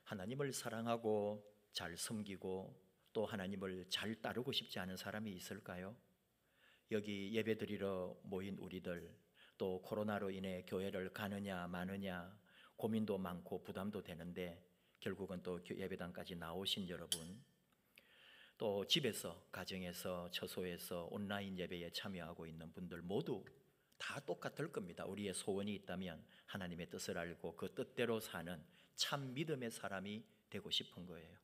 하나님을 사랑하고 잘 섬기고 또 하나님을 잘 따르고 싶지 않은 사람이 있을까요? 여기 예배드리러 모인 우리들, 또 코로나로 인해 교회를 가느냐 마느냐 고민도 많고 부담도 되는데 결국은 또 예배당까지 나오신 여러분, 또 집에서, 가정에서, 처소에서 온라인 예배에 참여하고 있는 분들 모두 다 똑같을 겁니다. 우리의 소원이 있다면 하나님의 뜻을 알고 그 뜻대로 사는 참 믿음의 사람이 되고 싶은 거예요.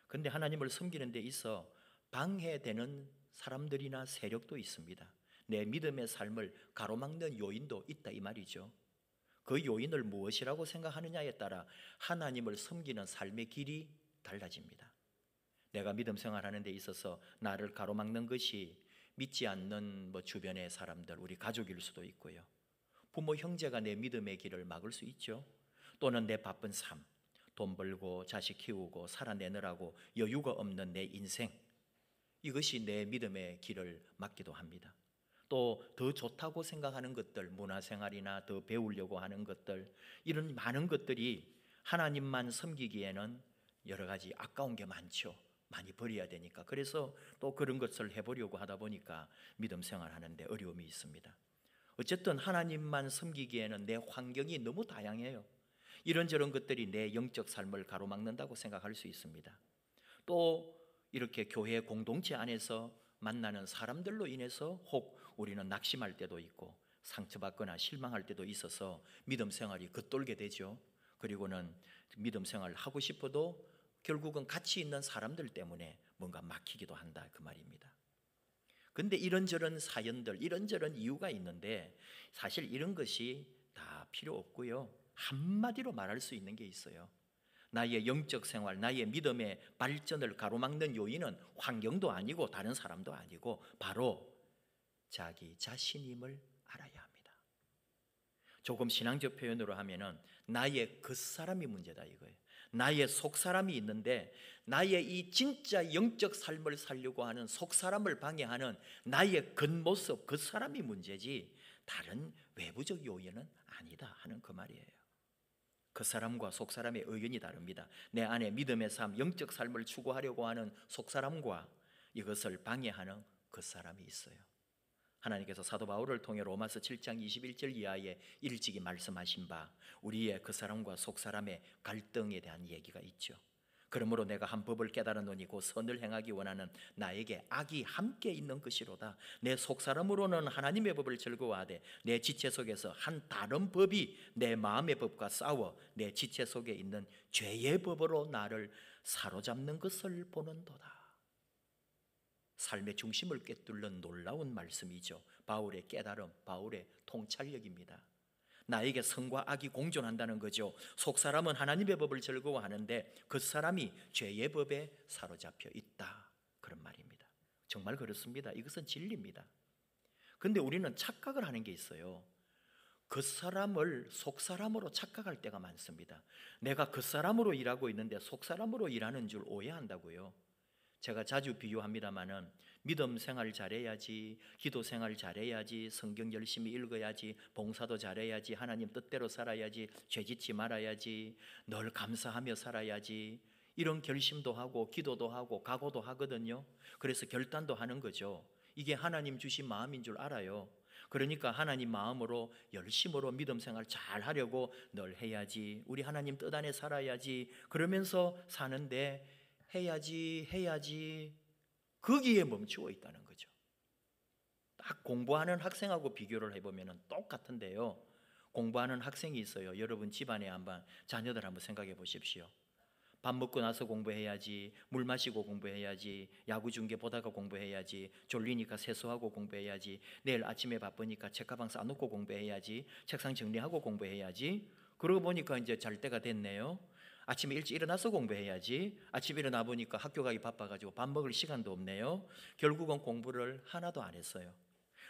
그런데 하나님을 섬기는 데 있어 방해되는 사람들이나 세력도 있습니다. 내 믿음의 삶을 가로막는 요인도 있다 이 말이죠. 그 요인을 무엇이라고 생각하느냐에 따라 하나님을 섬기는 삶의 길이 달라집니다. 내가 믿음 생활하는 데 있어서 나를 가로막는 것이 믿지 않는 주변의 사람들, 우리 가족일 수도 있고요. 부모, 형제가 내 믿음의 길을 막을 수 있죠. 또는 내 바쁜 삶, 돈 벌고 자식 키우고 살아내느라고 여유가 없는 내 인생, 이것이 내 믿음의 길을 막기도 합니다. 또 더 좋다고 생각하는 것들, 문화생활이나 더 배우려고 하는 것들, 이런 많은 것들이 하나님만 섬기기에는 여러 가지 아까운 게 많죠. 많이 버려야 되니까. 그래서 또 그런 것을 해보려고 하다 보니까 믿음 생활하는데 어려움이 있습니다. 어쨌든 하나님만 섬기기에는 내 환경이 너무 다양해요. 이런저런 것들이 내 영적 삶을 가로막는다고 생각할 수 있습니다. 또 이렇게 교회 공동체 안에서 만나는 사람들로 인해서 혹 우리는 낙심할 때도 있고 상처받거나 실망할 때도 있어서 믿음 생활이 겉돌게 되죠. 그리고는 믿음 생활을 하고 싶어도 결국은 같이 있는 사람들 때문에 뭔가 막히기도 한다 그 말입니다. 근데 이런저런 사연들, 이런저런 이유가 있는데 사실 이런 것이 다 필요 없고요. 한마디로 말할 수 있는 게 있어요. 나의 영적 생활, 나의 믿음의 발전을 가로막는 요인은 환경도 아니고 다른 사람도 아니고 바로 자기 자신임을 알아야 합니다. 조금 신앙적 표현으로 하면은 나의 겉사람이 문제다 이거예요. 나의 속사람이 있는데 나의 이 진짜 영적 삶을 살려고 하는 속사람을 방해하는 나의 겉모습, 겉사람이 문제지 다른 외부적 요인은 아니다 하는 그 말이에요. 겉사람과 속사람의 의견이 다릅니다. 내 안에 믿음의 삶, 영적 삶을 추구하려고 하는 속사람과 이것을 방해하는 겉사람이 있어요. 하나님께서 사도 바울을 통해 로마서 7장 21절 이하에 일찍이 말씀하신 바 우리의 겉사람과 속사람의 갈등에 대한 얘기가 있죠. 그러므로 내가 한 법을 깨달았노니 곧 선을 행하기 원하는 나에게 악이 함께 있는 것이로다. 내 속사람으로는 하나님의 법을 즐거워하되 내 지체 속에서 한 다른 법이 내 마음의 법과 싸워 내 지체 속에 있는 죄의 법으로 나를 사로잡는 것을 보는도다. 삶의 중심을 꿰뚫는 놀라운 말씀이죠. 바울의 깨달음, 바울의 통찰력입니다. 나에게 선과 악이 공존한다는 거죠. 속사람은 하나님의 법을 즐거워하는데 겉사람이 죄의 법에 사로잡혀 있다, 그런 말입니다. 정말 그렇습니다. 이것은 진리입니다. 그런데 우리는 착각을 하는 게 있어요. 겉사람을 속사람으로 착각할 때가 많습니다. 내가 겉사람으로 일하고 있는데 속사람으로 일하는 줄 오해한다고요. 제가 자주 비유합니다마는 믿음 생활 잘해야지, 기도 생활 잘해야지, 성경 열심히 읽어야지, 봉사도 잘해야지, 하나님 뜻대로 살아야지, 죄짓지 말아야지, 늘 감사하며 살아야지, 이런 결심도 하고 기도도 하고 각오도 하거든요. 그래서 결단도 하는 거죠. 이게 하나님 주신 마음인 줄 알아요. 그러니까 하나님 마음으로 열심으로 믿음 생활 잘 하려고 늘 해야지, 우리 하나님 뜻 안에 살아야지, 그러면서 사는데 해야지 거기에 멈추어 있다는 거죠. 딱 공부하는 학생하고 비교를 해보면 똑같은데요. 공부하는 학생이 있어요. 여러분 집안에 한번 자녀들 한번 생각해 보십시오. 밥 먹고 나서 공부해야지, 물 마시고 공부해야지, 야구 중계 보다가 공부해야지, 졸리니까 세수하고 공부해야지, 내일 아침에 바쁘니까 책가방 싸놓고 공부해야지, 책상 정리하고 공부해야지. 그러고 보니까 이제 잘 때가 됐네요. 아침에 일찍 일어나서 공부해야지. 아침에 일어나 보니까 학교 가기 바빠가지고 밥 먹을 시간도 없네요. 결국은 공부를 하나도 안 했어요.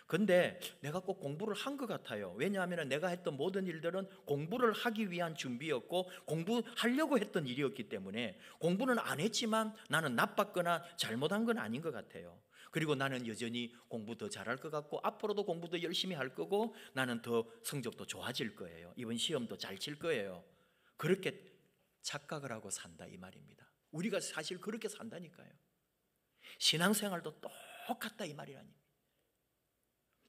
근데 내가 꼭 공부를 한 것 같아요. 왜냐하면 내가 했던 모든 일들은 공부를 하기 위한 준비였고 공부하려고 했던 일이었기 때문에 공부는 안 했지만 나는 나빴거나 잘못한 건 아닌 것 같아요. 그리고 나는 여전히 공부 더 잘할 것 같고 앞으로도 공부 더 열심히 할 거고 나는 더 성적도 좋아질 거예요. 이번 시험도 잘 칠 거예요. 그렇게 착각을 하고 산다 이 말입니다. 우리가 사실 그렇게 산다니까요. 신앙생활도 똑같다 이 말이라니.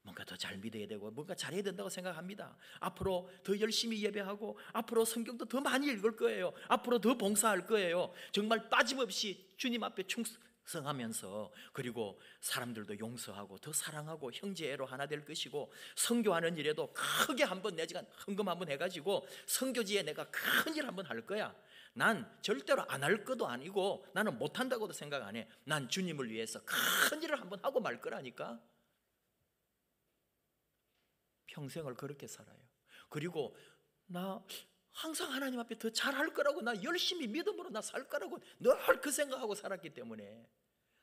뭔가 더 잘 믿어야 되고 뭔가 잘해야 된다고 생각합니다. 앞으로 더 열심히 예배하고 앞으로 성경도 더 많이 읽을 거예요. 앞으로 더 봉사할 거예요. 정말 빠짐없이 주님 앞에 충성하면서, 그리고 사람들도 용서하고 더 사랑하고 형제애로 하나 될 것이고, 선교하는 일에도 크게 한번 내가 헌금 한번 해가지고 선교지에 내가 큰 일 한번 할 거야. 난 절대로 안 할 것도 아니고 나는 못한다고도 생각 안 해. 난 주님을 위해서 큰 일을 한번 하고 말 거라니까. 평생을 그렇게 살아요. 그리고 나 항상 하나님 앞에 더 잘할 거라고, 나 열심히 믿음으로 나 살 거라고 늘 그 생각하고 살았기 때문에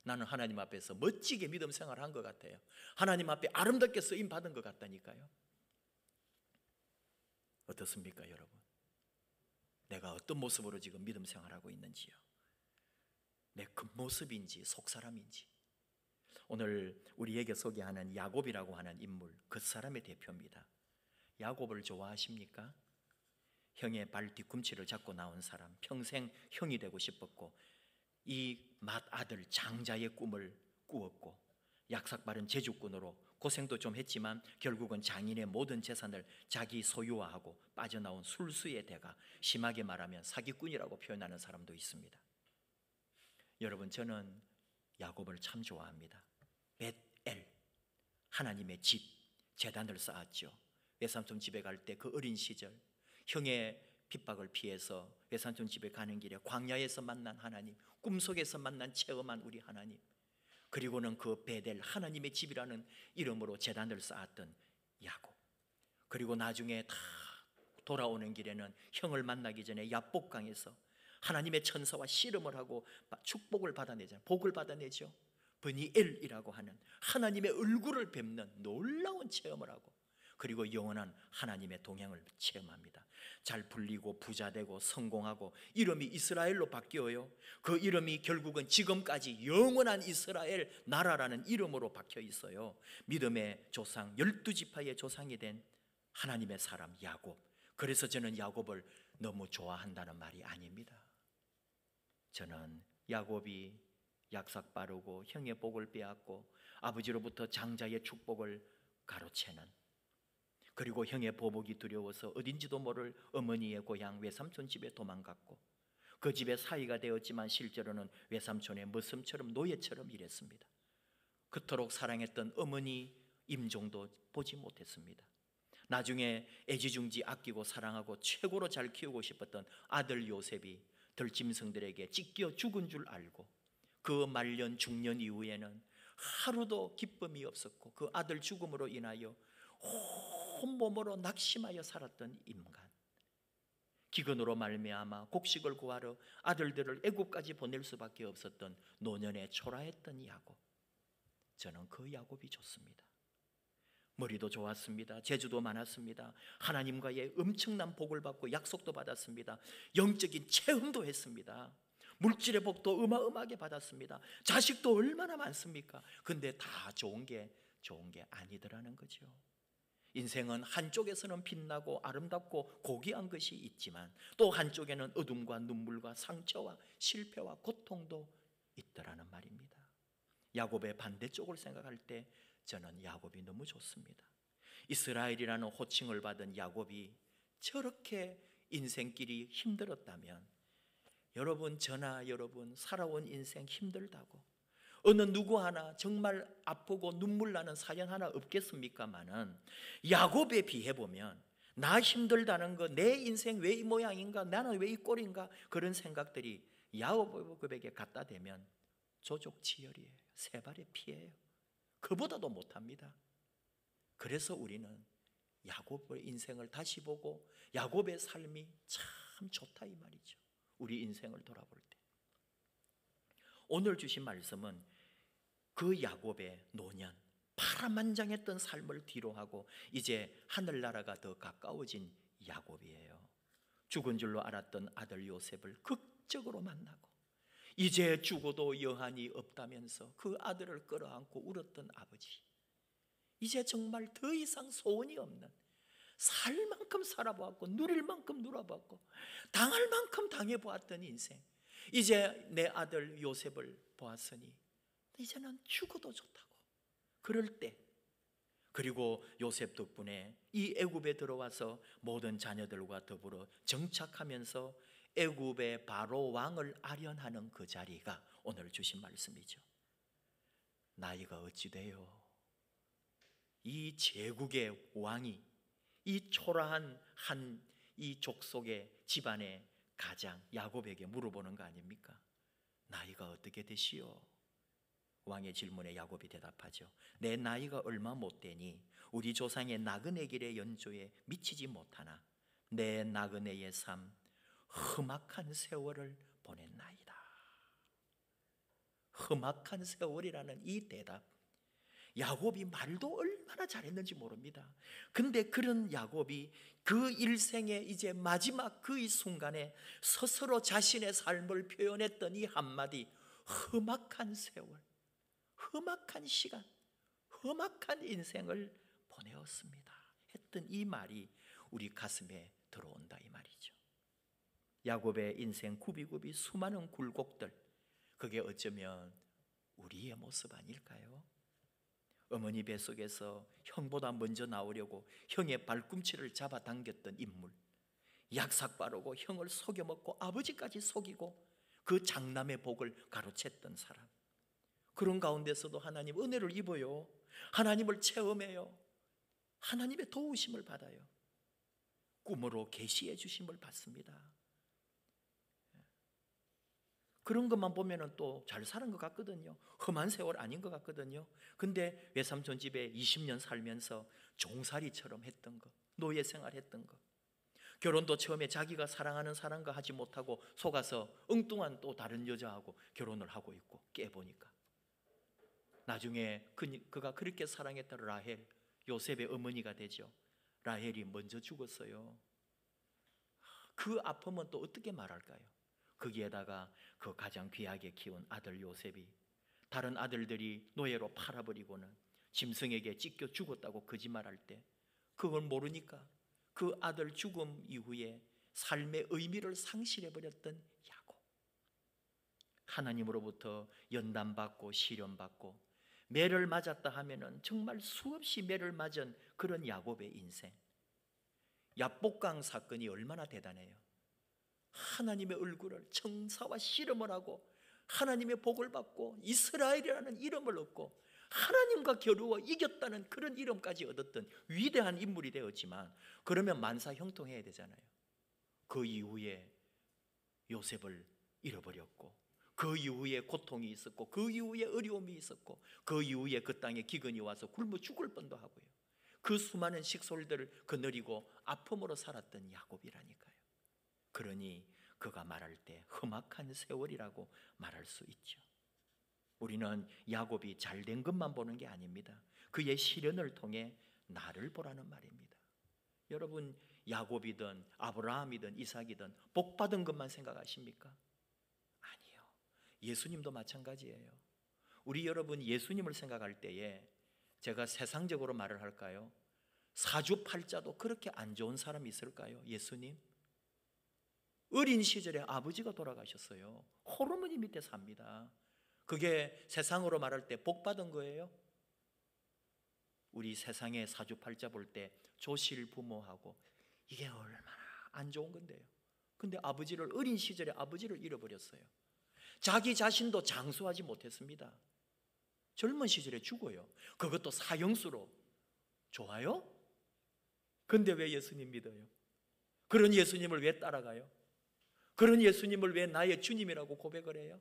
나는 하나님 앞에서 멋지게 믿음 생활을 한 것 같아요. 하나님 앞에 아름답게 쓰임 받은 것 같다니까요. 어떻습니까 여러분? 내가 어떤 모습으로 지금 믿음 생활하고 있는지요? 내 겉모습인지 속사람인지. 오늘 우리에게 소개하는 야곱이라고 하는 인물, 그 사람의 대표입니다. 야곱을 좋아하십니까? 형의 발 뒤꿈치를 잡고 나온 사람, 평생 형이 되고 싶었고 이 맏아들 장자의 꿈을 꾸었고 약삭빠른 제주꾼으로 고생도 좀 했지만 결국은 장인의 모든 재산을 자기 소유화하고 빠져나온 술수의 대가, 심하게 말하면 사기꾼이라고 표현하는 사람도 있습니다. 여러분, 저는 야곱을 참 좋아합니다. 벳엘, 하나님의 집, 제단을 쌓았죠. 외삼촌 집에 갈 때 그 어린 시절 형의 핍박을 피해서 외삼촌 집에 가는 길에 광야에서 만난 하나님, 꿈속에서 만난 체험한 우리 하나님, 그리고는 그 베델, 하나님의 집이라는 이름으로 제단을 쌓았던 야곱, 그리고 나중에 다 돌아오는 길에는 형을 만나기 전에 야복강에서 하나님의 천사와 씨름을 하고 축복을 받아내잖아요. 복을 받아내죠. 브니엘이라고 하는 하나님의 얼굴을 뵙는 놀라운 체험을 하고, 그리고 영원한 하나님의 동행을 체험합니다. 잘 불리고 부자되고 성공하고 이름이 이스라엘로 바뀌어요. 그 이름이 결국은 지금까지 영원한 이스라엘 나라라는 이름으로 박혀 있어요. 믿음의 조상, 12지파의 조상이 된 하나님의 사람 야곱. 그래서 저는 야곱을 너무 좋아한다는 말이 아닙니다. 저는 야곱이 약삭 빠르고 형의 복을 빼앗고 아버지로부터 장자의 축복을 가로채는, 그리고 형의 보복이 두려워서 어딘지도 모를 어머니의 고향 외삼촌 집에 도망갔고 그 집에 사위가 되었지만 실제로는 외삼촌의 머슴처럼 노예처럼 일했습니다. 그토록 사랑했던 어머니 임종도 보지 못했습니다. 나중에 애지중지 아끼고 사랑하고 최고로 잘 키우고 싶었던 아들 요셉이 들짐승들에게 찢겨 죽은 줄 알고 그 말년 중년 이후에는 하루도 기쁨이 없었고 그 아들 죽음으로 인하여 온몸으로 낙심하여 살았던 인간, 기근으로 말미암아 곡식을 구하러 아들들을 애국까지 보낼 수밖에 없었던 노년에 초라했던 야곱. 저는 그 야곱이 좋습니다. 머리도 좋았습니다. 재주도 많았습니다. 하나님과의 엄청난 복을 받고 약속도 받았습니다. 영적인 체험도 했습니다. 물질의 복도 어마어마하게 받았습니다. 자식도 얼마나 많습니까? 근데 다 좋은 게 아니더라는 거죠. 인생은 한쪽에서는 빛나고 아름답고 고귀한 것이 있지만 또 한쪽에는 어둠과 눈물과 상처와 실패와 고통도 있더라는 말입니다. 야곱의 반대쪽을 생각할 때 저는 야곱이 너무 좋습니다. 이스라엘이라는 호칭을 받은 야곱이 저렇게 인생길이 힘들었다면 여러분, 저나 여러분 살아온 인생 힘들다고 어느 누구 하나 정말 아프고 눈물 나는 사연 하나 없겠습니까마는 야곱에 비해 보면 나 힘들다는 거, 내 인생 왜 이 모양인가, 나는 왜 이 꼴인가, 그런 생각들이 야곱에게 갖다 대면 조족지혈이에요. 세 발의 피예요. 그보다도 못합니다. 그래서 우리는 야곱의 인생을 다시 보고 야곱의 삶이 참 좋다 이 말이죠. 우리 인생을 돌아볼 때 오늘 주신 말씀은 그 야곱의 노년, 파란만장했던 삶을 뒤로하고 이제 하늘나라가 더 가까워진 야곱이에요. 죽은 줄로 알았던 아들 요셉을 극적으로 만나고 이제 죽어도 여한이 없다면서 그 아들을 끌어안고 울었던 아버지, 이제 정말 더 이상 소원이 없는 살 만큼 살아보았고 누릴 만큼 누려봤고 당할 만큼 당해보았던 인생, 이제 내 아들 요셉을 보았으니 이제는 죽어도 좋다고. 그럴 때, 그리고 요셉 덕분에 이 애굽에 들어와서 모든 자녀들과 더불어 정착하면서 애굽의 바로 왕을 아련하는 그 자리가 오늘 주신 말씀이죠. 나이가 어찌 돼요? 이 제국의 왕이 이 초라한 이 족속의 집안의 가장 야곱에게 물어보는 거 아닙니까? 나이가 어떻게 되시오? 왕의 질문에 야곱이 대답하죠. 내 나이가 얼마 못 되니 우리 조상의 나그네 길의 연조에 미치지 못하나 내 나그네의 삶 험악한 세월을 보냈나이다. 험악한 세월이라는 이 대답, 야곱이 말도 얼마나 잘했는지 모릅니다. 근데 그런 야곱이 그 일생의 이제 마지막 그 순간에 스스로 자신의 삶을 표현했던 이 한마디, 험악한 세월, 험악한 시간, 험악한 인생을 보내었습니다 했던 이 말이 우리 가슴에 들어온다 이 말이죠. 야곱의 인생 굽이굽이 수많은 굴곡들, 그게 어쩌면 우리의 모습 아닐까요? 어머니 뱃속에서 형보다 먼저 나오려고 형의 발꿈치를 잡아당겼던 인물, 약삭 바르고 형을 속여먹고 아버지까지 속이고 그 장남의 복을 가로챘던 사람, 그런 가운데서도 하나님 은혜를 입어요. 하나님을 체험해요. 하나님의 도우심을 받아요. 꿈으로 계시해 주심을 받습니다. 그런 것만 보면 또 잘 사는 것 같거든요. 험한 세월 아닌 것 같거든요. 근데 외삼촌 집에 20년 살면서 종살이처럼 했던 것, 노예 생활했던 것, 결혼도 처음에 자기가 사랑하는 사람과 하지 못하고 속아서 엉뚱한 또 다른 여자하고 결혼을 하고 있고 깨보니까 나중에 그가 그렇게 사랑했던 라헬, 요셉의 어머니가 되죠. 라헬이 먼저 죽었어요. 그 아픔은 또 어떻게 말할까요? 거기에다가 그 가장 귀하게 키운 아들 요셉이 다른 아들들이 노예로 팔아버리고는 짐승에게 찢겨 죽었다고 거짓말할 때 그걸 모르니까 그 아들 죽음 이후에 삶의 의미를 상실해버렸던 야곱, 하나님으로부터 연단받고 시련받고 매를 맞았다 하면은 정말 수없이 매를 맞은 그런 야곱의 인생, 야복강 사건이 얼마나 대단해요. 하나님의 얼굴을 청사와 씨름을 하고 하나님의 복을 받고 이스라엘이라는 이름을 얻고 하나님과 겨루어 이겼다는 그런 이름까지 얻었던 위대한 인물이 되었지만, 그러면 만사 형통해야 되잖아요. 그 이후에 요셉을 잃어버렸고 그 이후에 고통이 있었고 그 이후에 어려움이 있었고 그 이후에 그 땅에 기근이 와서 굶어 죽을 뻔도 하고요. 그 수많은 식솔들을 거느리고 아픔으로 살았던 야곱이라니까요. 그러니 그가 말할 때 험악한 세월이라고 말할 수 있죠. 우리는 야곱이 잘된 것만 보는 게 아닙니다. 그의 시련을 통해 나를 보라는 말입니다. 여러분, 야곱이든 아브라함이든 이삭이든 복 받은 것만 생각하십니까? 아니요. 예수님도 마찬가지예요. 우리 여러분 예수님을 생각할 때에 제가 세상적으로 말을 할까요? 사주팔자도 그렇게 안 좋은 사람이 있을까요? 예수님? 어린 시절에 아버지가 돌아가셨어요. 호르몬이 밑에 삽니다. 그게 세상으로 말할 때 복 받은 거예요? 우리 세상의 사주팔자 볼 때 조실 부모하고 이게 얼마나 안 좋은 건데요. 근데 어린 시절에 아버지를 잃어버렸어요. 자기 자신도 장수하지 못했습니다. 젊은 시절에 죽어요. 그것도 사형수로. 좋아요? 근데 왜 예수님 믿어요? 그런 예수님을 왜 따라가요? 그런 예수님을 왜 나의 주님이라고 고백을 해요?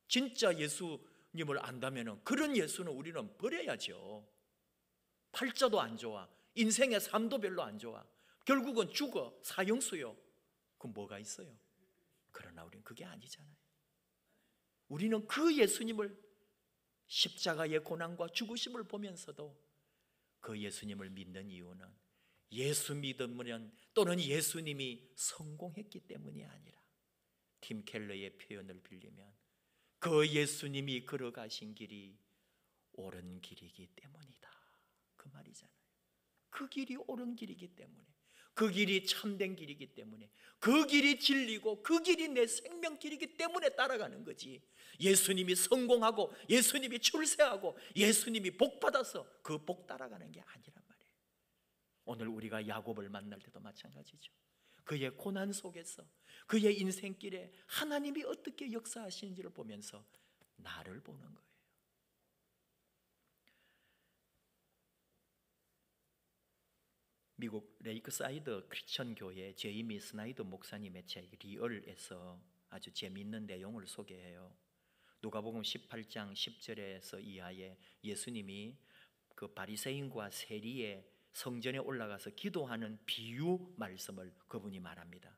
진짜 예수님을 안다면 그런 예수는 우리는 버려야죠. 팔자도 안 좋아, 인생의 삶도 별로 안 좋아, 결국은 죽어, 사형수요. 그럼 뭐가 있어요? 그러나 우리는 그게 아니잖아요. 우리는 그 예수님을, 십자가의 고난과 죽으심을 보면서도 그 예수님을 믿는 이유는 예수 믿으면 또는 예수님이 성공했기 때문이 아니라 팀 켈러의 표현을 빌리면 그 예수님이 걸어가신 길이 옳은 길이기 때문이다, 그 말이잖아요. 그 길이 옳은 길이기 때문에, 그 길이 참된 길이기 때문에, 그 길이 진리고 그 길이 내 생명길이기 때문에 따라가는 거지. 예수님이 성공하고 예수님이 출세하고 예수님이 복받아서 그 복 따라가는 게 아니란 말이에요. 오늘 우리가 야곱을 만날 때도 마찬가지죠. 그의 고난 속에서 그의 인생길에 하나님이 어떻게 역사하시는지를 보면서 나를 보는 거예요. 미국 레이크사이드 크리스천 교회 제이미 스나이더 목사님의 책 리얼에서 아주 재미있는 내용을 소개해요. 누가복음 18장 10절에서 이하에 예수님이 그 바리새인과 세리의 성전에 올라가서 기도하는 비유 말씀을 그분이 말합니다.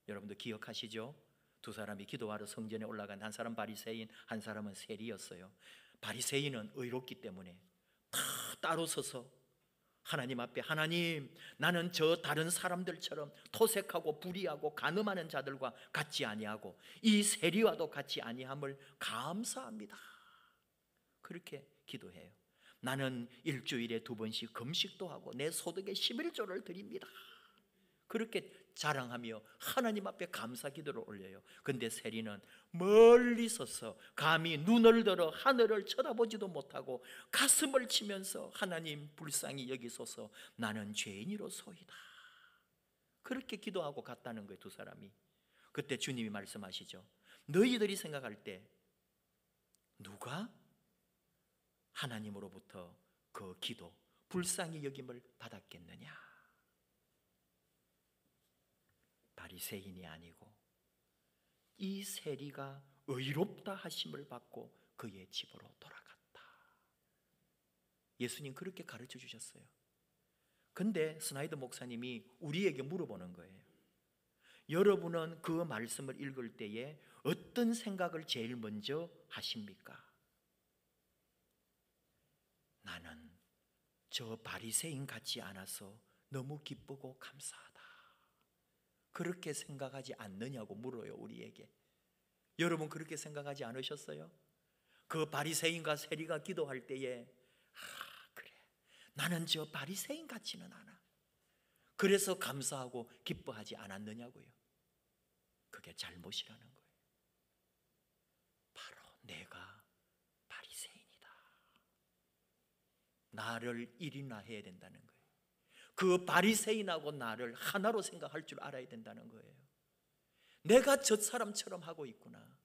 여러분도 기억하시죠? 두 사람이 기도하러 성전에 올라간, 한 사람 바리새인, 한 사람은 세리였어요. 바리새인은 의롭기 때문에 다 따로 서서 하나님 앞에, 하나님, 나는 저 다른 사람들처럼 토색하고 불의하고 간음하는 자들과 같지 아니하고 이 세리와도 같지 아니함을 감사합니다. 그렇게 기도해요. 나는 일주일에 2번씩 금식도 하고 내 소득의 11조를 드립니다. 그렇게 자랑하며 하나님 앞에 감사 기도를 올려요. 근데 세리는 멀리 서서 감히 눈을 들어 하늘을 쳐다보지도 못하고 가슴을 치면서 하나님 불쌍히 여기소서, 나는 죄인이로소이다. 그렇게 기도하고 갔다는 거예요, 두 사람이. 그때 주님이 말씀하시죠. 너희들이 생각할 때 누가 하나님으로부터 그 기도, 불쌍히 여김을 받았겠느냐? 바리새인이 아니고 이 세리가 의롭다 하심을 받고 그의 집으로 돌아갔다. 예수님 그렇게 가르쳐 주셨어요. 근데 스나이더 목사님이 우리에게 물어보는 거예요. 여러분은 그 말씀을 읽을 때에 어떤 생각을 제일 먼저 하십니까? 나는 저 바리새인 같지 않아서 너무 기쁘고 감사하다. 그렇게 생각하지 않느냐고 물어요, 우리에게. 여러분 그렇게 생각하지 않으셨어요? 그 바리새인과 세리가 기도할 때에 그래, 나는 저 바리새인 같지는 않아. 그래서 감사하고 기뻐하지 않았느냐고요. 그게 잘못이라는 거예요. 바로 내가 바리새인이다. 나를 일인화해야 된다는 거예요. 그 바리새인하고 나를 하나로 생각할 줄 알아야 된다는 거예요. 내가 저 사람처럼 하고 있구나.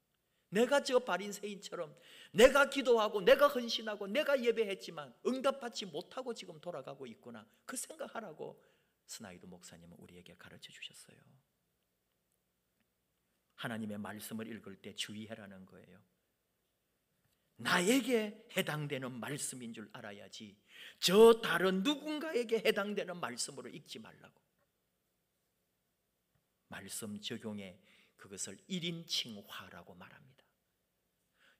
내가 저 바리새인처럼 내가 기도하고 내가 헌신하고 내가 예배했지만 응답받지 못하고 지금 돌아가고 있구나. 그 생각하라고 스나이더 목사님은 우리에게 가르쳐 주셨어요. 하나님의 말씀을 읽을 때 주의하라는 거예요. 나에게 해당되는 말씀인 줄 알아야지 저 다른 누군가에게 해당되는 말씀으로 읽지 말라고. 말씀 적용에 그것을 1인칭화라고 말합니다.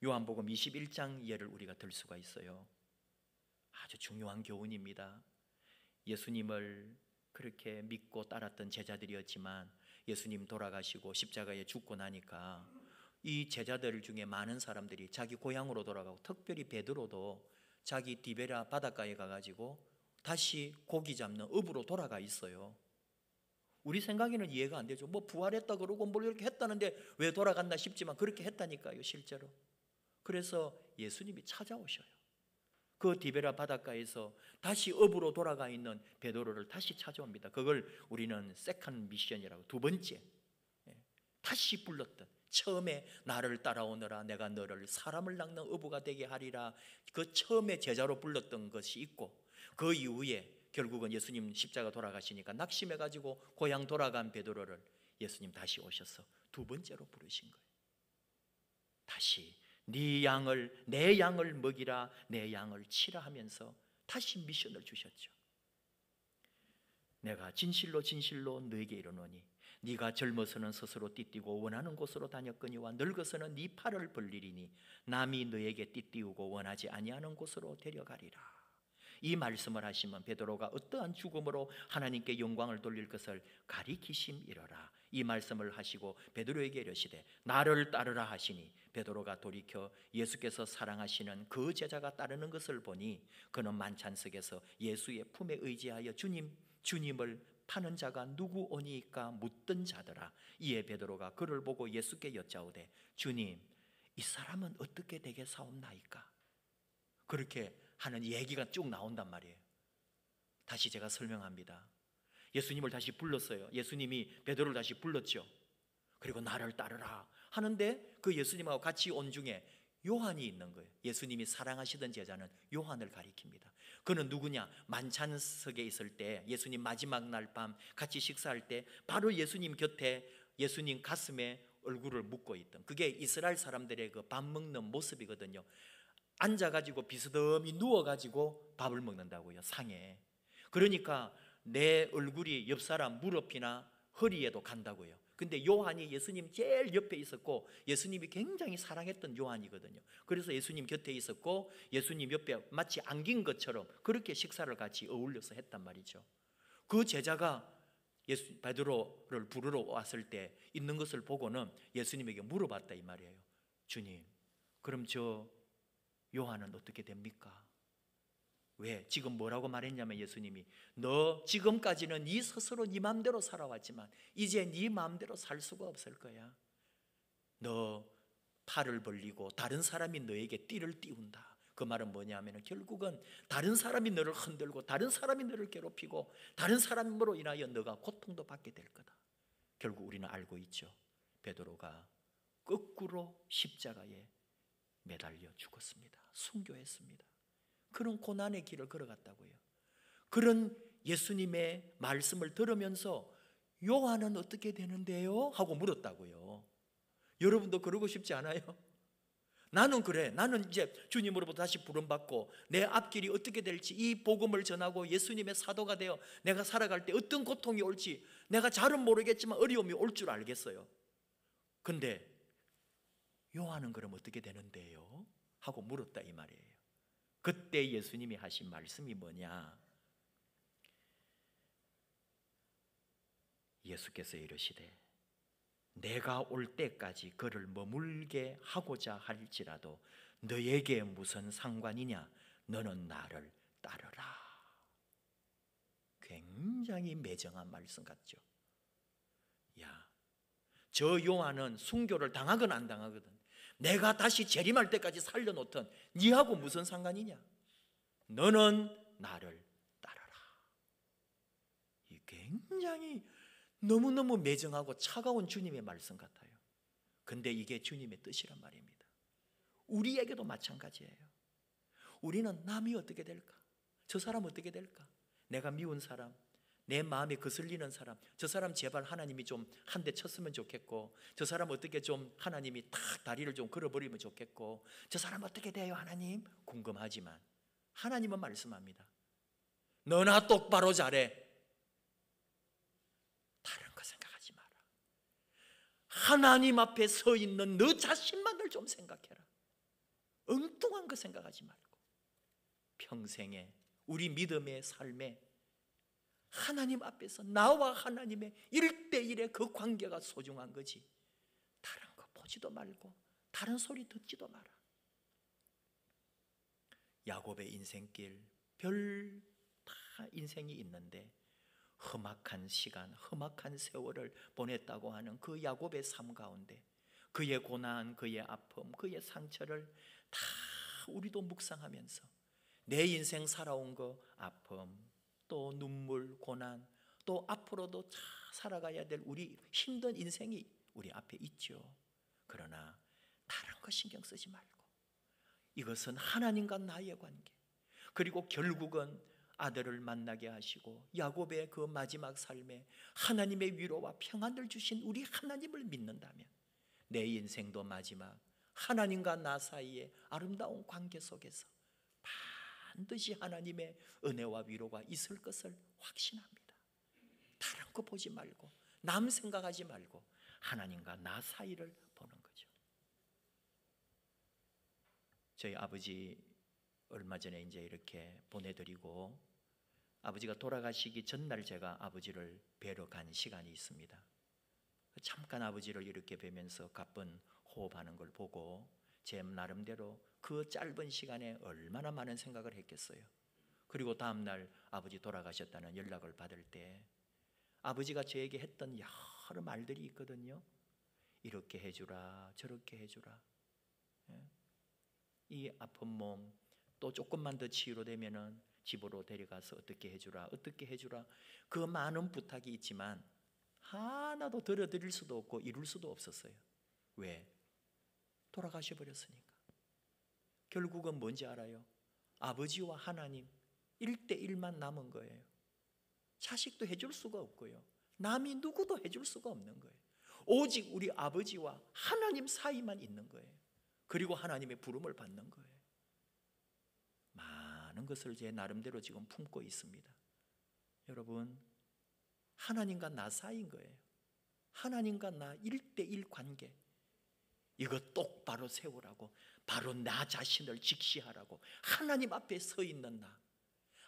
요한복음 21장 예를 우리가 들 수가 있어요. 아주 중요한 교훈입니다. 예수님을 그렇게 믿고 따랐던 제자들이었지만 예수님 돌아가시고 십자가에 죽고 나니까 이 제자들 중에 많은 사람들이 자기 고향으로 돌아가고, 특별히 베드로도 자기 디베랴 바닷가에 가가지고 다시 고기 잡는 업으로 돌아가 있어요. 우리 생각에는 이해가 안 되죠. 뭐 부활했다 그러고 뭘 이렇게 했다는데 왜 돌아갔나 싶지만 그렇게 했다니까요, 실제로. 그래서 예수님이 찾아오셔요. 그 디베랴 바닷가에서 다시 업으로 돌아가 있는 베드로를 다시 찾아옵니다. 그걸 우리는 세컨 미션이라고, 두 번째 다시 불렀던, 처음에 나를 따라오너라 내가 너를 사람을 낚는 어부가 되게 하리라, 그 처음에 제자로 불렀던 것이 있고, 그 이후에 결국은 예수님 십자가 돌아가시니까 낙심해가지고 고향 돌아간 베드로를 예수님 다시 오셔서 두 번째로 부르신 거예요. 다시 네 양을, 내 양을 먹이라, 내 양을 치라 하면서 다시 미션을 주셨죠. 내가 진실로 진실로 너에게 이르노니 네가 젊어서는 스스로 띠띠고 원하는 곳으로 다녔거니와 늙어서는 네 팔을 벌리리니 남이 너에게 띠띠우고 원하지 아니하는 곳으로 데려가리라. 이 말씀을 하시면 베드로가 어떠한 죽음으로 하나님께 영광을 돌릴 것을 가리키심이로라. 이 말씀을 하시고 베드로에게 이르시되 나를 따르라 하시니 베드로가 돌이켜 예수께서 사랑하시는 그 제자가 따르는 것을 보니 그는 만찬석에서 예수의 품에 의지하여 주님을 파는 자가 누구 오니까 묻던 자더라. 이에 베드로가 그를 보고 예수께 여짜오되 주님, 이 사람은 어떻게 되겠사옵나이까? 그렇게 하는 얘기가 쭉 나온단 말이에요. 다시 제가 설명합니다. 예수님을 다시 불렀어요. 예수님이 베드로를 다시 불렀죠. 그리고 나를 따르라 하는데 그 예수님하고 같이 온 중에 요한이 있는 거예요. 예수님이 사랑하시던 제자는 요한을 가리킵니다. 그는 누구냐? 만찬석에 있을 때 예수님 마지막 날 밤 같이 식사할 때 바로 예수님 곁에 예수님 가슴에 얼굴을 묻고 있던, 그게 이스라엘 사람들의 그 밥 먹는 모습이거든요. 앉아가지고 비스듬히 누워가지고 밥을 먹는다고요, 상에. 그러니까 내 얼굴이 옆 사람 무릎이나 허리에도 간다고요. 근데 요한이 예수님 제일 옆에 있었고 예수님이 굉장히 사랑했던 요한이거든요. 그래서 예수님 곁에 있었고 예수님 옆에 마치 안긴 것처럼 그렇게 식사를 같이 어울려서 했단 말이죠. 그 제자가 베드로를 부르러 왔을 때 있는 것을 보고는 예수님에게 물어봤다 이 말이에요. 주님, 그럼 저 요한은 어떻게 됩니까? 왜? 지금 뭐라고 말했냐면 예수님이 너 지금까지는 네 스스로 네 마음대로 살아왔지만 이제 네 마음대로 살 수가 없을 거야. 너 팔을 벌리고 다른 사람이 너에게 띠를 띄운다. 그 말은 뭐냐면 결국은 다른 사람이 너를 흔들고 다른 사람이 너를 괴롭히고 다른 사람으로 인하여 너가 고통도 받게 될 거다. 결국 우리는 알고 있죠. 베드로가 거꾸로 십자가에 매달려 죽었습니다. 순교했습니다. 그런 고난의 길을 걸어갔다고요. 그런 예수님의 말씀을 들으면서 요한은 어떻게 되는데요? 하고 물었다고요. 여러분도 그러고 싶지 않아요? 나는 그래. 나는 이제 주님으로부터 다시 부름받고 내 앞길이 어떻게 될지, 이 복음을 전하고 예수님의 사도가 되어 내가 살아갈 때 어떤 고통이 올지 내가 잘은 모르겠지만 어려움이 올 줄 알겠어요. 근데 요한은 그럼 어떻게 되는데요? 하고 물었다 이 말이에요. 그때 예수님이 하신 말씀이 뭐냐? 예수께서 이르시되 내가 올 때까지 그를 머물게 하고자 할지라도 너에게 무슨 상관이냐? 너는 나를 따르라. 굉장히 매정한 말씀 같죠? 야, 저 요한은 순교를 당하건 안 당하거든 내가 다시 재림할 때까지 살려놓던 니하고 무슨 상관이냐? 너는 나를 따르라. 이 굉장히 너무너무 매정하고 차가운 주님의 말씀 같아요. 근데 이게 주님의 뜻이란 말입니다. 우리에게도 마찬가지예요. 우리는 남이 어떻게 될까? 저 사람 어떻게 될까? 내가 미운 사람, 내 마음에 거슬리는 사람, 저 사람 제발 하나님이 좀 한 대 쳤으면 좋겠고, 저 사람 어떻게 좀 하나님이 탁 다리를 좀 걸어버리면 좋겠고, 저 사람 어떻게 돼요 하나님? 궁금하지만 하나님은 말씀합니다. 너나 똑바로 잘해. 다른 거 생각하지 마라. 하나님 앞에 서 있는 너 자신만을 좀 생각해라. 엉뚱한 거 생각하지 말고 평생에 우리 믿음의 삶에 하나님 앞에서 나와 하나님의 1대1의 그 관계가 소중한 거지, 다른 거 보지도 말고 다른 소리 듣지도 마라. 야곱의 인생길, 별 다 인생이 있는데 험악한 시간, 험악한 세월을 보냈다고 하는 그 야곱의 삶 가운데 그의 고난, 그의 아픔, 그의 상처를 다 우리도 묵상하면서 내 인생 살아온 거, 아픔, 또 눈물, 고난, 또 앞으로도 살아가야 될 우리 힘든 인생이 우리 앞에 있죠. 그러나 다른 거 신경 쓰지 말고 이것은 하나님과 나의 관계, 그리고 결국은 아들을 만나게 하시고 야곱의 그 마지막 삶에 하나님의 위로와 평안을 주신 우리 하나님을 믿는다면 내 인생도 마지막 하나님과 나 사이의 아름다운 관계 속에서 반드시 하나님의 은혜와 위로가 있을 것을 확신합니다. 다른 거 보지 말고 남 생각하지 말고 하나님과 나 사이를 보는 거죠. 저희 아버지 얼마 전에 이제 이렇게 보내드리고 아버지가 돌아가시기 전날 제가 아버지를 뵈러 간 시간이 있습니다. 잠깐 아버지를 이렇게 뵈면서 가쁜 호흡하는 걸 보고 제 나름대로 그 짧은 시간에 얼마나 많은 생각을 했겠어요. 그리고 다음날 아버지 돌아가셨다는 연락을 받을 때 아버지가 저에게 했던 여러 말들이 있거든요. 이렇게 해주라, 저렇게 해주라. 이 아픈 몸 또 조금만 더 치유되면은 집으로 데려가서 어떻게 해주라, 어떻게 해주라. 그 많은 부탁이 있지만 하나도 들어드릴 수도 없고 이룰 수도 없었어요. 왜? 돌아가셔 버렸으니까. 결국은 뭔지 알아요? 아버지와 하나님 1대1만 남은 거예요. 자식도 해줄 수가 없고요, 남이 누구도 해줄 수가 없는 거예요. 오직 우리 아버지와 하나님 사이만 있는 거예요. 그리고 하나님의 부름을 받는 거예요. 많은 것을 제 나름대로 지금 품고 있습니다. 여러분, 하나님과 나 사이인 거예요. 하나님과 나 1대1 관계. 이거 똑바로 세우라고, 바로 나 자신을 직시하라고, 하나님 앞에 서 있는 나,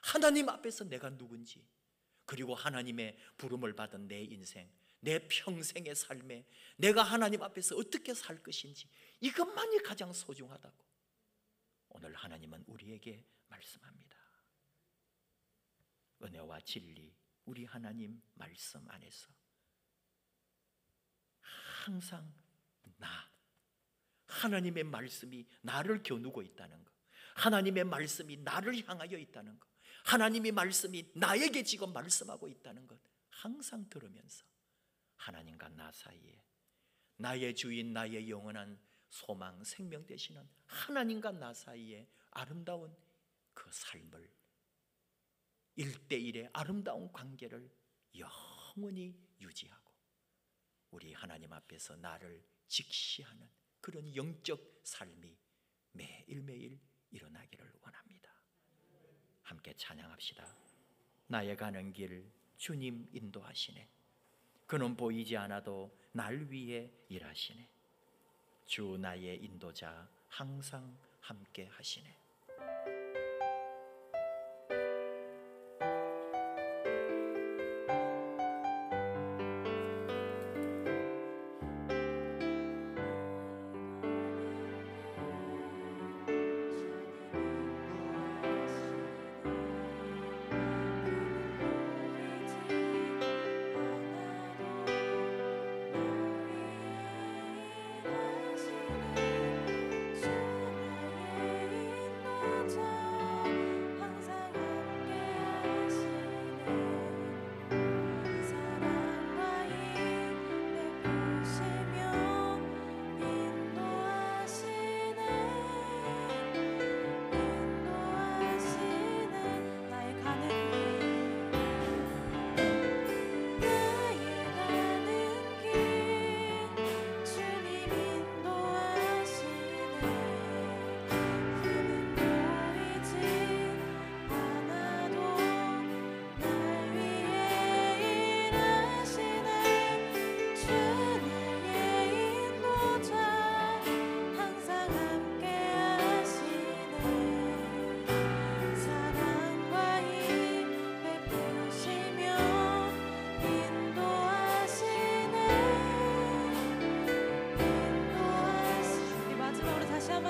하나님 앞에서 내가 누군지, 그리고 하나님의 부름을 받은 내 인생, 내 평생의 삶에 내가 하나님 앞에서 어떻게 살 것인지, 이것만이 가장 소중하다고 오늘 하나님은 우리에게 말씀합니다. 은혜와 진리, 우리 하나님 말씀 안에서 항상 하나님의 말씀이 나를 겨누고 있다는 것, 하나님의 말씀이 나를 향하여 있다는 것, 하나님의 말씀이 나에게 지금 말씀하고 있다는 것 항상 들으면서 하나님과 나 사이에 나의 주인, 나의 영원한 소망, 생명 되시는 하나님과 나 사이에 아름다운 그 삶을, 1대1의 아름다운 관계를 영원히 유지하고 우리 하나님 앞에서 나를 직시하는 그런 영적 삶이 매일매일 일어나기를 원합니다. 함께 찬양합시다. 나의 가는 길 주님 인도하시네. 그는 보이지 않아도 날 위해 일하시네. 주 나의 인도자 항상 함께 하시네.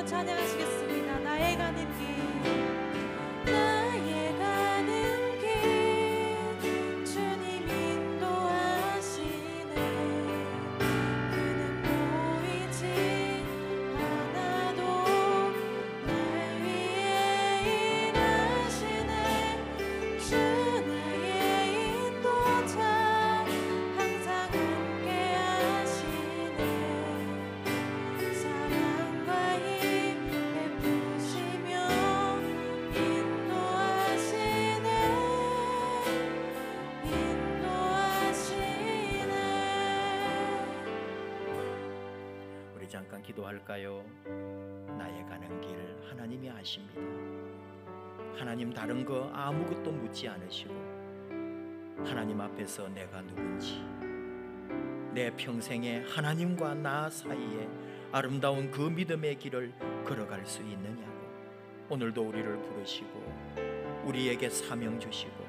찬양하시겠습니다. 나의 가는 길, 나의 가는 길 주님 인도하시네. 그는 보이지 않아도 날 위해 일하시네. 주 나의 인도자 항상 함께 하시네. 사랑과 잠깐 기도할까요? 나의 가는 길 하나님이 아십니다. 하나님 다른 거 아무것도 묻지 않으시고 하나님 앞에서 내가 누군지, 내 평생에 하나님과 나 사이에 아름다운 그 믿음의 길을 걸어갈 수 있느냐고 오늘도 우리를 부르시고 우리에게 사명 주시고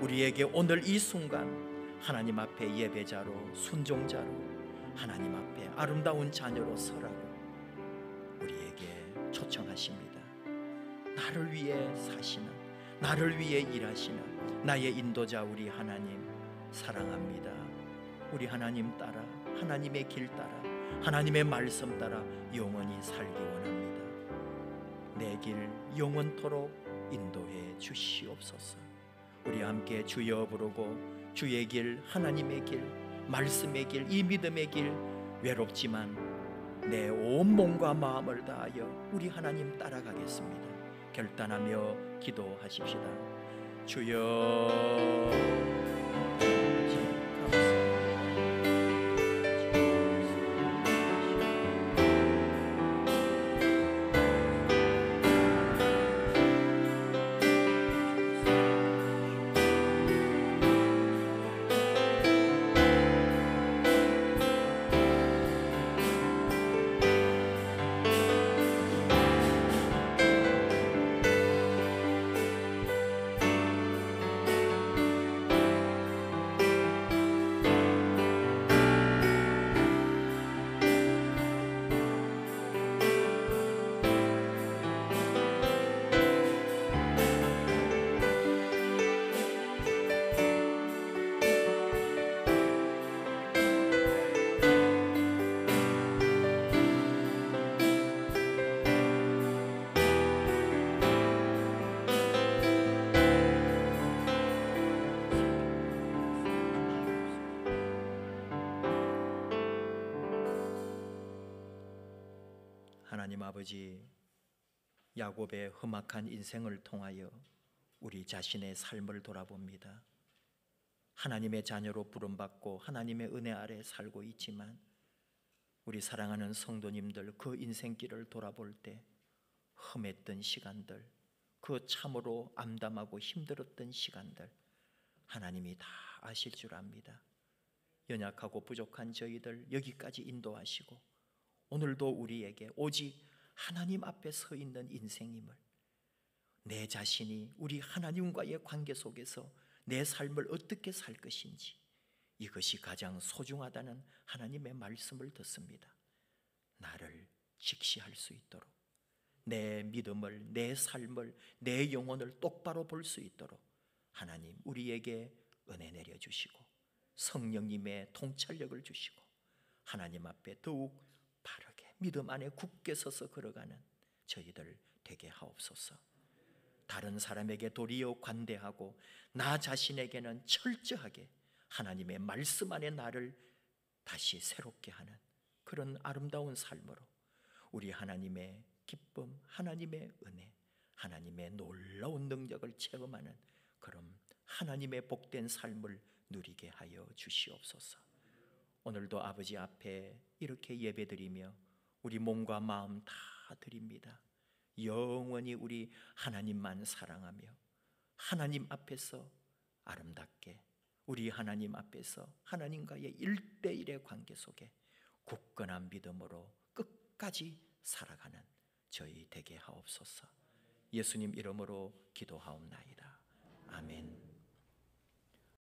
우리에게 오늘 이 순간 하나님 앞에 예배자로 순종자로 하나님 앞에 아름다운 자녀로 서라고 우리에게 초청하십니다. 나를 위해 사시는, 나를 위해 일하시는 나의 인도자 우리 하나님 사랑합니다. 우리 하나님 따라, 하나님의 길 따라, 하나님의 말씀 따라 영원히 살기 원합니다. 내 길 영원토록 인도해 주시옵소서. 우리 함께 주여 부르고 주의 길, 하나님의 길, 말씀의 길, 이 믿음의 길, 외롭지만 내 온 몸과 마음을 다하여 우리 하나님 따라가겠습니다. 결단하며 기도하십시다. 주여 하나님 아버지, 야곱의 험악한 인생을 통하여 우리 자신의 삶을 돌아봅니다. 하나님의 자녀로 부름받고 하나님의 은혜 아래 살고 있지만 우리 사랑하는 성도님들 그 인생길을 돌아볼 때 험했던 시간들, 그 참으로 암담하고 힘들었던 시간들 하나님이 다 아실 줄 압니다. 연약하고 부족한 저희들 여기까지 인도하시고 오늘도 우리에게 오직 하나님 앞에 서 있는 인생임을, 내 자신이 우리 하나님과의 관계 속에서 내 삶을 어떻게 살 것인지, 이것이 가장 소중하다는 하나님의 말씀을 듣습니다. 나를 직시할 수 있도록, 내 믿음을, 내 삶을, 내 영혼을 똑바로 볼 수 있도록 하나님 우리에게 은혜 내려주시고 성령님의 통찰력을 주시고 하나님 앞에 더욱 바르게 믿음 안에 굳게 서서 걸어가는 저희들 되게 하옵소서. 다른 사람에게 도리어 관대하고 나 자신에게는 철저하게 하나님의 말씀 안에 나를 다시 새롭게 하는 그런 아름다운 삶으로 우리 하나님의 기쁨, 하나님의 은혜, 하나님의 놀라운 능력을 체험하는 그런 하나님의 복된 삶을 누리게 하여 주시옵소서. 오늘도 아버지 앞에 이렇게 예배드리며 우리 몸과 마음 다 드립니다. 영원히 우리 하나님만 사랑하며 하나님 앞에서 아름답게, 우리 하나님 앞에서 하나님과의 1대1의 관계 속에 굳건한 믿음으로 끝까지 살아가는 저희 되게 하옵소서. 예수님 이름으로 기도하옵나이다. 아멘.